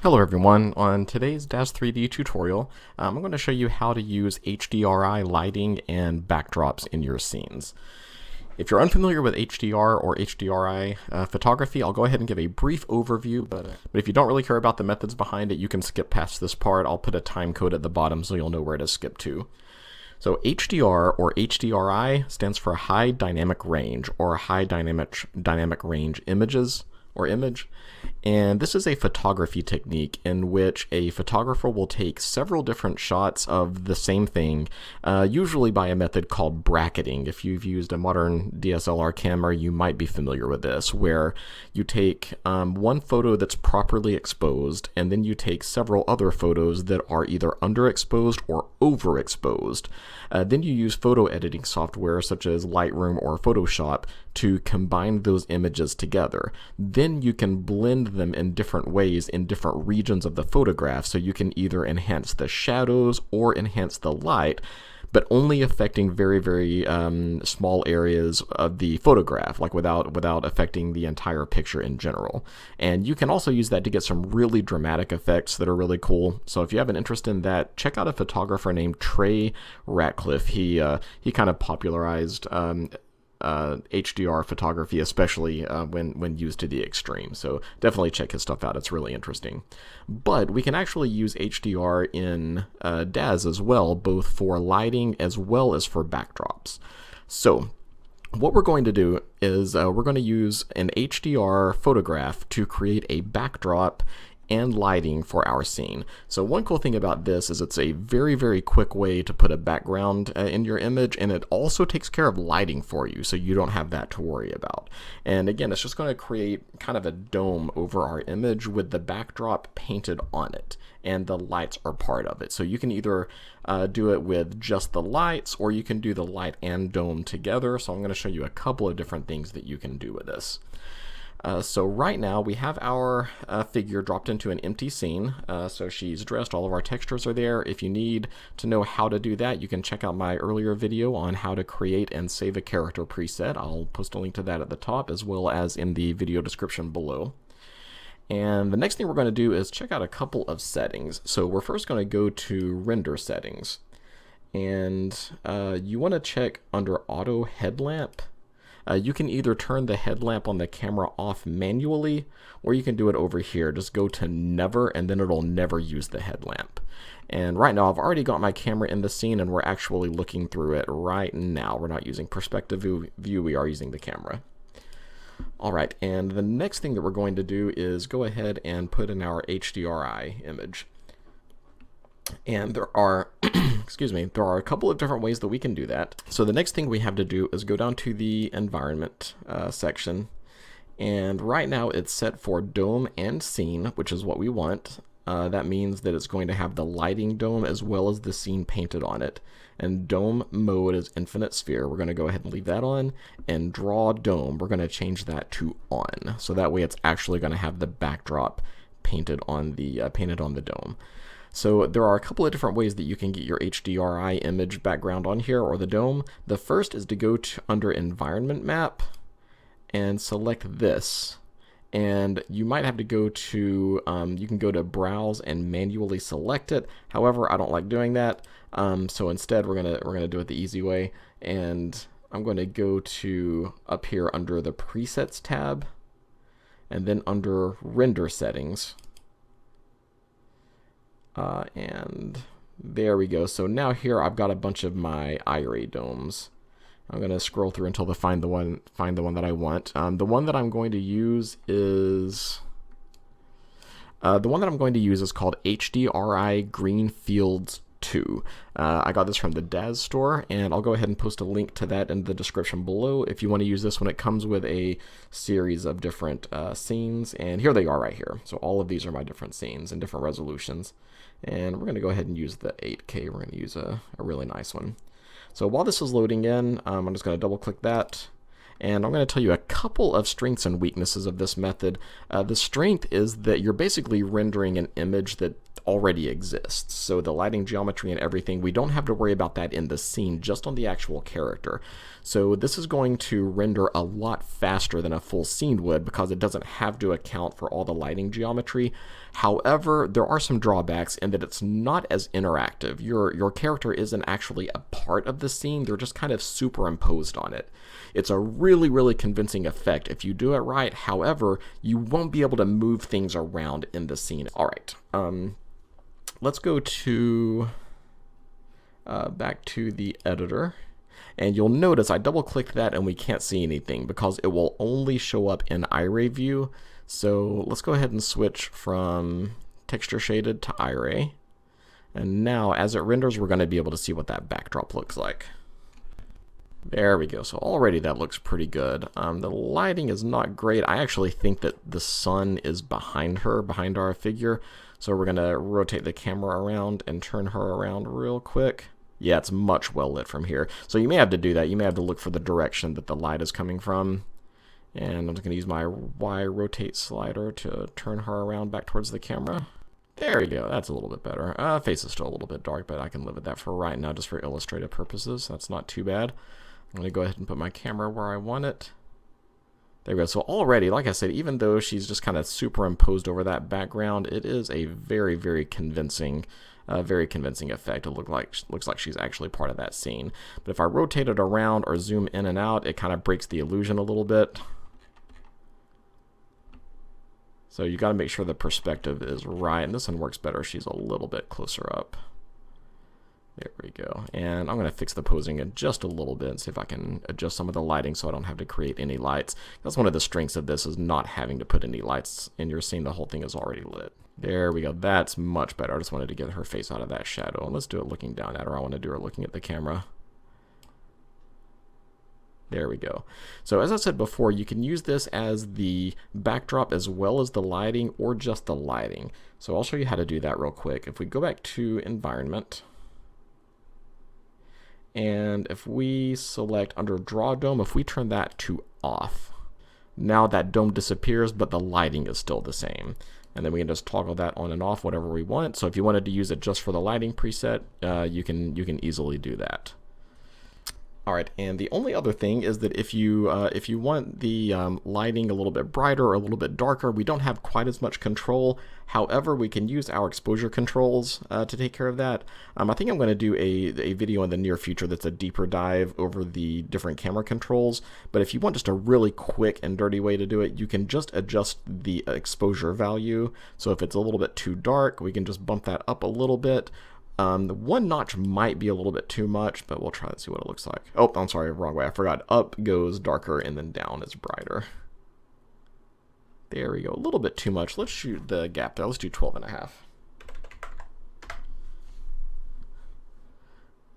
Hello everyone, on today's Daz3d tutorial, I'm going to show you how to use HDRI lighting and backdrops in your scenes. If you're unfamiliar with HDR or HDRI photography, I'll go ahead and give a brief overview, but if you don't really care about the methods behind it, you can skip past this part. I'll put a time code at the bottom so you'll know where to skip to. So HDR or HDRI stands for High Dynamic Range or High Dynamic Range Images or image. And this is a photography technique in which a photographer will take several different shots of the same thing, usually by a method called bracketing. If you've used a modern DSLR camera, you might be familiar with this, where you take one photo that's properly exposed, and then you take several other photos that are either underexposed or overexposed. Then you use photo editing software such as Lightroom or Photoshop to combine those images together. Then you can blend them in different ways in different regions of the photograph, so you can either enhance the shadows or enhance the light, but only affecting very small areas of the photograph, like without affecting the entire picture in general. And you can also use that to get some really dramatic effects that are really cool. So if you have an interest in that, check out a photographer named Trey Ratcliffe. He kind of popularized HDR photography, especially when used to the extreme. So definitely check his stuff out. It's really interesting. But we can actually use HDR in Daz as well, both for lighting as well as for backdrops. So what we're going to do is we're going to use an HDR photograph to create a backdrop and lighting for our scene. So one cool thing about this is it's a very quick way to put a background in your image, and it also takes care of lighting for you, so you don't have that to worry about. And again, it's just going to create kind of a dome over our image with the backdrop painted on it, and the lights are part of it. So you can either do it with just the lights, or you can do the light and dome together. So I'm going to show you a couple of different things that you can do with this. So right now we have our figure dropped into an empty scene. So she's dressed, all of our textures are there. If you need to know how to do that, you can check out my earlier video on how to create and save a character preset. I'll post a link to that at the top as well as in the video description below. And the next thing we're going to do is check out a couple of settings. So we're first going to go to render settings, and you want to check under auto headlamp. You can either turn the headlamp on the camera off manually, or you can do it over here. Just go to never, and then it'll never use the headlamp. And right now I've already got my camera in the scene, and we're actually looking through it right now. We're not using perspective view, we are using the camera. Alright, and the next thing that we're going to do is go ahead and put in our HDRI image. And there are, excuse me, there are a couple of different ways that we can do that. So the next thing we have to do is go down to the environment section. And right now it's set for dome and scene, which is what we want. That means that it's going to have the lighting dome as well as the scene painted on it. And dome mode is infinite sphere. We're going to go ahead and leave that on. And draw dome, we're going to change that to on. So that way it's actually going to have the backdrop painted on the dome. So there are a couple of different ways that you can get your HDRI image background on here, or the dome. The first is to go to under environment map and select this. And you might have to go to, you can go to browse and manually select it. However, I don't like doing that. So instead we're gonna do it the easy way. And I'm going to go to up here under the presets tab, and then under render settings. And there we go. So now here I've got a bunch of my IRA domes. I'm going to scroll through until I find the one that I want. The one that I'm going to use is called HDRI Greenfields 2. I got this from the Daz store, and I'll go ahead and post a link to that in the description below if you want to use this one. It comes with a series of different scenes, and here they are right here. So all of these are my different scenes and different resolutions. And we're going to go ahead and use the 8K. We're going to use a really nice one. So while this is loading in, I'm just going to double click that. And I'm going to tell you a couple of strengths and weaknesses of this method. The strength is that you're basically rendering an image that already exists. So the lighting geometry and everything, we don't have to worry about that in the scene, just on the actual character. So this is going to render a lot faster than a full scene would because it doesn't have to account for all the lighting geometry. However, there are some drawbacks in that it's not as interactive. Your character isn't actually a part of the scene, they're just kind of superimposed on it. It's a really, really convincing effect if you do it right. However, you won't be able to move things around in the scene. All right, let's go to back to the editor. And you'll notice I double-clicked that and we can't see anything because it will only show up in Iray view. So let's go ahead and switch from texture shaded to Iray. And now as it renders, we're going to be able to see what that backdrop looks like. There we go. So already that looks pretty good. The lighting is not great. I actually think that the sun is behind her, behind our figure. So we're going to rotate the camera around and turn her around real quick. Yeah, it's much well lit from here. So you may have to do that. You may have to look for the direction that the light is coming from. And I'm just going to use my Y rotate slider to turn her around back towards the camera. There we go. That's a little bit better. Face is still a little bit dark, but I can live with that for right now just for illustrative purposes. That's not too bad. I'm going to go ahead and put my camera where I want it. There we go. So already, like I said, even though she's just kind of superimposed over that background, it is a very, very convincing effect. It looks like she's actually part of that scene. But if I rotate it around or zoom in and out, it kind of breaks the illusion a little bit. So you got to make sure the perspective is right, and this one works better. She's a little bit closer up. There we go. And I'm going to fix the posing in just a little bit and see if I can adjust some of the lighting so I don't have to create any lights. That's one of the strengths of this, is not having to put any lights in your scene. The whole thing is already lit. There we go. That's much better. I just wanted to get her face out of that shadow. And let's do it looking down at her. I want to do her looking at the camera. There we go. So as I said before, you can use this as the backdrop as well as the lighting, or just the lighting. So I'll show you how to do that real quick. If we go back to environment, and if we select under draw dome, if we turn that to off, now that dome disappears, but the lighting is still the same. And then we can just toggle that on and off whatever we want. So if you wanted to use it just for the lighting preset, you can easily do that. All right, and the only other thing is that if you want the lighting a little bit brighter or a little bit darker, we don't have quite as much control. However, we can use our exposure controls to take care of that. I think I'm going to do a video in the near future that's a deeper dive over the different camera controls. But if you want just a really quick and dirty way to do it, you can just adjust the exposure value. So if it's a little bit too dark, we can just bump that up a little bit. The one notch might be a little bit too much, but we'll try to see what it looks like. Oh, I'm sorry, wrong way. I forgot. Up goes darker and then down is brighter. There we go. A little bit too much. Let's shoot the gap there. Let's do 12.5.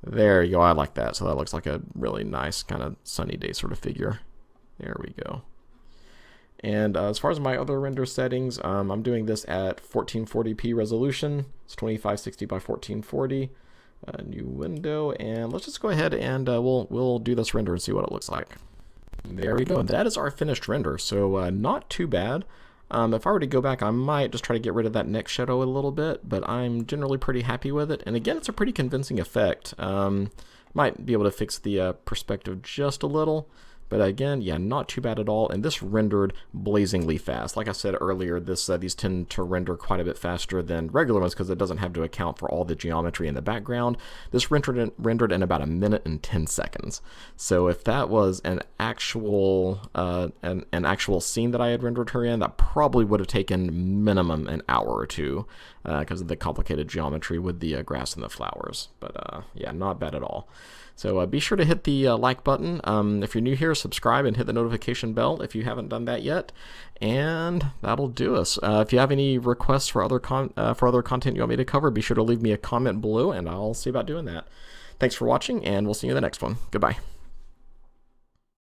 There you go. I like that. So that looks like a really nice kind of sunny day sort of figure. There we go. And as far as my other render settings, I'm doing this at 1440p resolution. It's 2560 by 1440. New window, and let's just go ahead and we'll do this render and see what it looks like. There we go. That is our finished render. So not too bad. If I were to go back, I might just try to get rid of that neck shadow a little bit, but I'm generally pretty happy with it. And again, it's a pretty convincing effect. Might be able to fix the perspective just a little. But again, yeah, not too bad at all. And this rendered blazingly fast. Like I said earlier, these tend to render quite a bit faster than regular ones because it doesn't have to account for all the geometry in the background. This rendered in about 1 minute and 10 seconds. So if that was an actual scene that I had rendered her in, that probably would have taken minimum an hour or two because of the complicated geometry with the grass and the flowers. But yeah, not bad at all. So be sure to hit the like button. If you're new here, subscribe and hit the notification bell if you haven't done that yet. And that'll do us. If you have any requests for other content you want me to cover, be sure to leave me a comment below, and I'll see about doing that. Thanks for watching, and we'll see you in the next one. Goodbye.